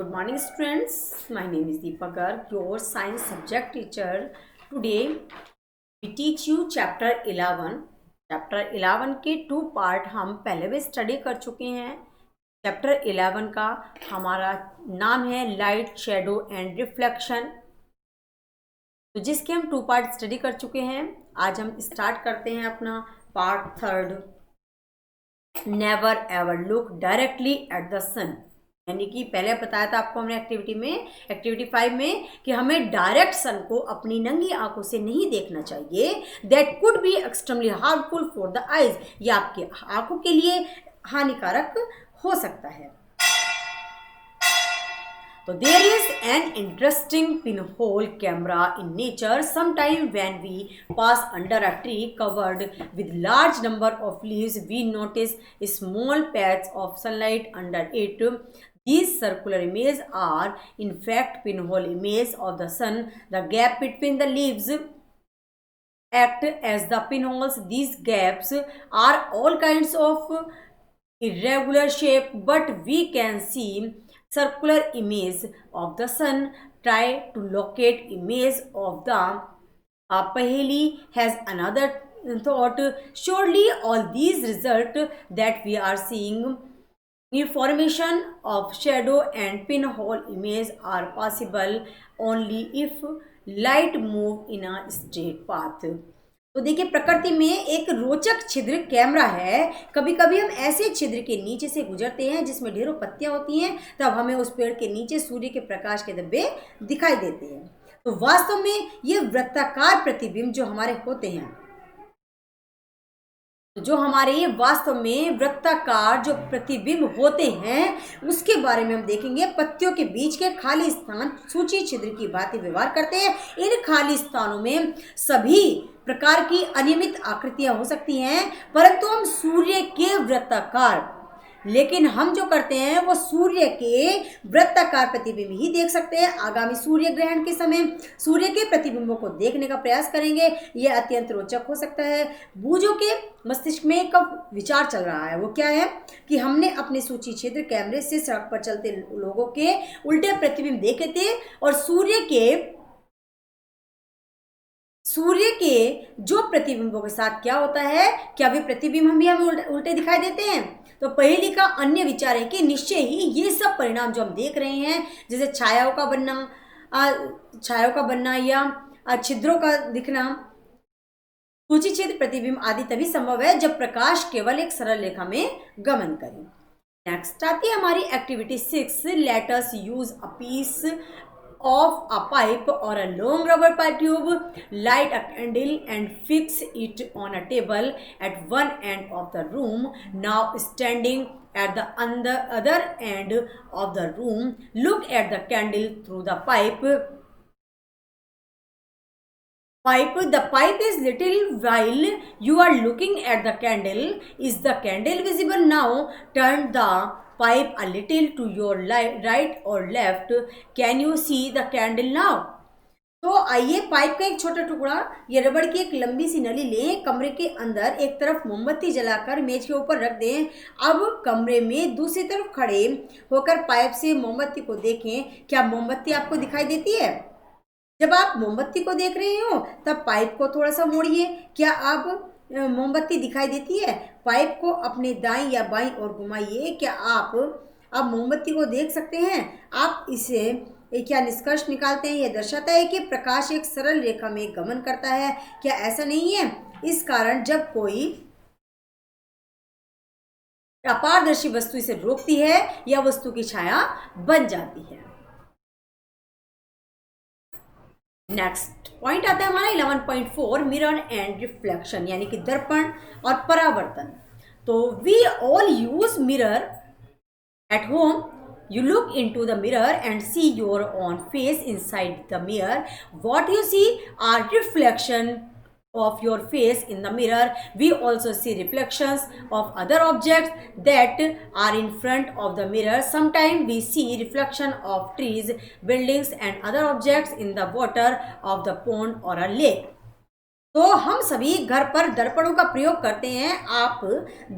Good morning, students. My name is Deepa Garg, your science subject teacher. Today we teach you chapter 11. Chapter 11 के 2 part हम पहले भी study कर चुके हैं. चैप्टर 11 का हमारा नाम है लाइट, शेडो एंड रिफ्लेक्शन. तो जिसके हम 2 पार्ट स्टडी कर चुके हैं. आज हम स्टार्ट करते हैं अपना part 3. Never ever look directly at the sun. यानी कि पहले बताया था आपको हमने एक्टिविटी 5 में कि हमें डायरेक्ट सन को अपनी नंगी आंखों से नहीं देखना चाहिए. That could be extremely harmful for the eyes. ये आपकी आंखों के लिए हानिकारक हो सकता है. तो there is an interesting pinhole camera in nature. Sometime when we pass under a tree covered with large number of leaves we notice small patch of sunlight under it. These circular images are in fact pinhole images of the sun. The gap between the leaves act as the pinholes. These gaps are all kinds of irregular shape, but we can see circular image of the sun. Try to locate image of the Paheli has another thought. Surely all these result that we are seeing formation of shadow and pinhole image are possible only if light move in a straight path. तो देखिए, प्रकृति में एक रोचक छिद्र camera है. कभी कभी हम ऐसे छिद्र के नीचे से गुजरते हैं जिसमें ढेरों पत्तियां होती हैं, तब हमें उस पेड़ के नीचे सूर्य के प्रकाश के धब्बे दिखाई देते हैं. तो वास्तव में ये वृत्ताकार प्रतिबिंब जो हमारे होते हैं, जो हमारे वास्तव में वृत्ताकार जो प्रतिबिंब होते हैं उसके बारे में हम देखेंगे. पत्तियों के बीच के खाली स्थान सूची छिद्र की भांति व्यवहार करते हैं. इन खाली स्थानों में सभी प्रकार की अनियमित आकृतियां हो सकती हैं, परंतु हम सूर्य के वृत्ताकार, लेकिन हम जो करते हैं वो सूर्य के वृत्ताकार प्रतिबिंब ही देख सकते हैं. आगामी सूर्य ग्रहण के समय सूर्य के प्रतिबिंबों को देखने का प्रयास करेंगे. यह अत्यंत रोचक हो सकता है. बूझों के मस्तिष्क में एक विचार चल रहा है. वो क्या है कि हमने अपने सूची छिद्र कैमरे से सड़क पर चलते लोगों के उल्टे प्रतिबिंब देखे थे, और सूर्य के जो प्रतिबिंबों के साथ क्या होता है, क्या वे प्रतिबिंब हम भी हमें उल्टे दिखाई देते हैं. तो पहेली का अन्य विचार है कि निश्चय ही ये सब परिणाम जो हम देख रहे हैं, जैसे छायाओं का बनना या छिद्रों का दिखना, सूची छिद्र, प्रतिबिंब आदि तभी संभव है जब प्रकाश केवल एक सरल रेखा में गमन करे. नेक्स्ट आती है हमारी activity 6. Let us use a piece of a pipe or a long rubber pipe tube, light a candle and fix it on a table at one end of the room. Now standing at the other end of the room, look at the candle through the pipe. The pipe is little while you are looking at the candle. Is the candle visible now? Turn the pipe a little to your right or left. Can you see the candle now? तो आइए pipe का एक छोटा टुकड़ा या रबड़ की एक लंबी सी नली लें. कमरे के अंदर एक तरफ मोमबत्ती जलाकर मेज के ऊपर रख दें. अब कमरे में दूसरी तरफ खड़े होकर पाइप से मोमबत्ती को देखें. क्या मोमबत्ती आपको दिखाई देती है? जब आप मोमबत्ती को देख रहे हो तब पाइप को थोड़ा सा मोड़िए. क्या आप मोमबत्ती दिखाई देती है? पाइप को अपने दाईं या बाईं ओर घुमाइए. क्या आप अब मोमबत्ती को देख सकते हैं? आप इसे क्या निष्कर्ष निकालते हैं? यह दर्शाता है कि प्रकाश एक सरल रेखा में गमन करता है. क्या ऐसा नहीं है? इस कारण जब कोई अपारदर्शी वस्तु इसे रोकती है या वस्तु की छाया बन जाती है. नेक्स्ट पॉइंट आता है हमारा 11.4 मिरर एंड रिफ्लेक्शन, यानी कि दर्पण और परावर्तन. तो we all use mirror at home. You look into the mirror and see your own face inside the mirror. What you see are reflection of your face in the mirror. We also see reflections of other objects that are in front of the mirror. Sometimes we see reflection of trees, buildings and other objects in the water of the pond or a lake. तो हम सभी घर पर दर्पणों का प्रयोग करते हैं। आप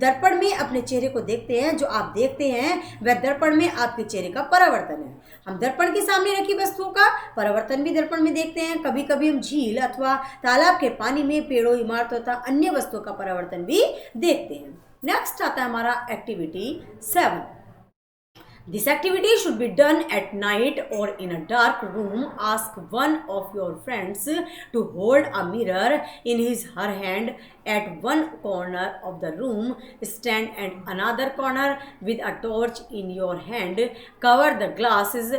दर्पण में अपने चेहरे को देखते हैं, जो आप देखते हैं वह दर्पण में आपके चेहरे का परावर्तन है। हम दर्पण के सामने रखी वस्तुओं का परावर्तन भी दर्पण में देखते हैं। कभी कभी हम झील अथवा तालाब के पानी में पेड़ों, इमारतों तथा अन्य वस्तुओं का परावर्तन भी देखते हैं। नेक्स्ट आता है हमारा activity 7। This activity should be done at night or in a dark room. Ask one of your friends to hold a mirror in his her hand at one corner of the room. Stand at another corner with a torch in your hand. Cover the glasses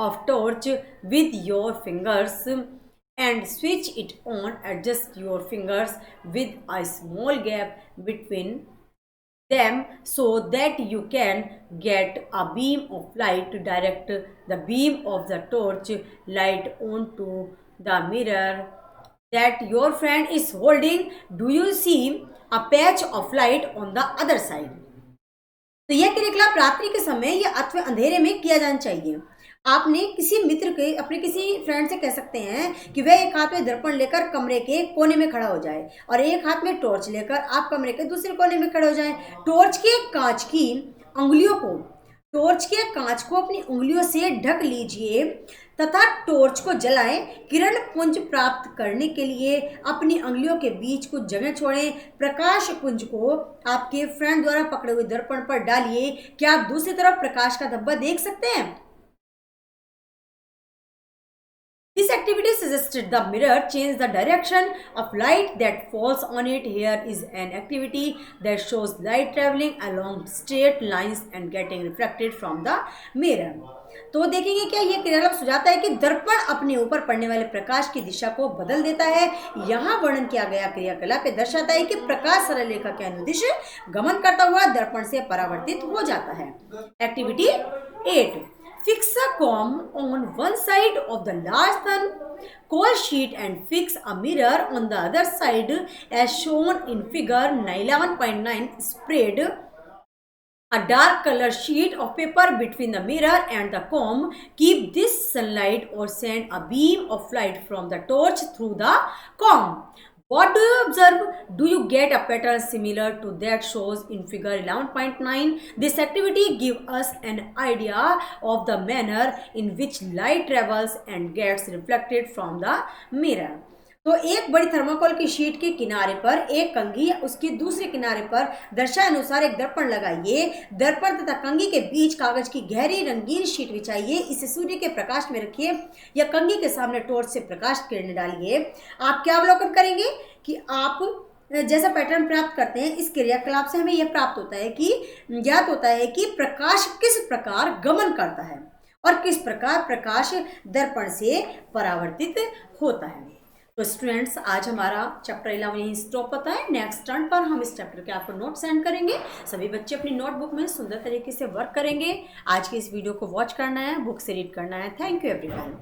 of torch with your fingers and switch it on. Adjust your fingers with a small gap between them so that you can get a beam of light to direct the beam of the torch light onto the mirror that your friend is holding. Do you see a patch of light on the other side? तो यह क्रियाकलाप रात्रि के समय या अथवा अंधेरे में किया जाना चाहिए। आपने किसी मित्र के, अपने किसी फ्रेंड से कह सकते हैं कि वह एक हाथ में दर्पण लेकर कमरे के कोने में खड़ा हो जाए और एक हाथ में टॉर्च लेकर आप कमरे के दूसरे कोने में खड़े हो जाएं। टॉर्च के कांच को अपनी उंगलियों से ढक लीजिए तथा टॉर्च को जलाएं। किरण पुंज प्राप्त करने के लिए अपनी उंगलियों के बीच कुछ जगह छोड़ें। प्रकाश पुंज को आपके फ्रेंड द्वारा पकड़े हुए दर्पण पर डालिए। क्या आप दूसरी तरफ प्रकाश का धब्बा देख सकते हैं? This activity suggested the mirror change the direction of light that falls on it. Here is an activity that shows light traveling along straight lines and getting reflected from the mirror. तो देखेंगे क्या यह क्रियाकलाप सुझाता है कि दर्पण अपने ऊपर पड़ने वाले प्रकाश की दिशा को बदल देता है। यहाँ वर्णन किया गया क्रियाकलाप दर्शाता है कि प्रकाश सरल रेखा के अनुदिश गमन करता हुआ दर्पण से परावर्तित हो जाता है। Activity 8। Fix a comb on one side of the large thermocol sheet and fix a mirror on the other side as shown in figure 11.9. Spread a dark color sheet of paper between the mirror and the comb. Keep this sunlight or send a beam of light from the torch through the comb. What do you observe? Do you get a pattern similar to that shows in figure 11.9? This activity gives us an idea of the manner in which light travels and gets reflected from the mirror. तो एक बड़ी thermocol की sheet के किनारे पर एक कंघी या उसके दूसरे किनारे पर दर्शाए अनुसार एक दर्पण लगाइए। दर्पण तथा कंघी के बीच कागज की गहरी रंगीन शीट बिछाइए। इसे सूर्य के प्रकाश में रखिए या कंघी के सामने टॉर्च से प्रकाश किरणें डालिए। आप क्या अवलोकन करेंगे कि आप जैसा पैटर्न प्राप्त करते हैं, इस क्रियाकलाप से हमें यह प्राप्त होता है कि ज्ञात होता है कि प्रकाश किस प्रकार गमन करता है और किस प्रकार प्रकाश दर्पण से परावर्तित होता है। तो स्टूडेंट्स, आज हमारा चैप्टर 11 यहीं स्टॉप होता है। नेक्स्ट टर्न पर हम इस चैप्टर के आपको नोट सेंड करेंगे। सभी बच्चे अपनी नोटबुक में सुंदर तरीके से वर्क करेंगे। आज के इस वीडियो को वॉच करना है, बुक से रीड करना है। Thank you everyone.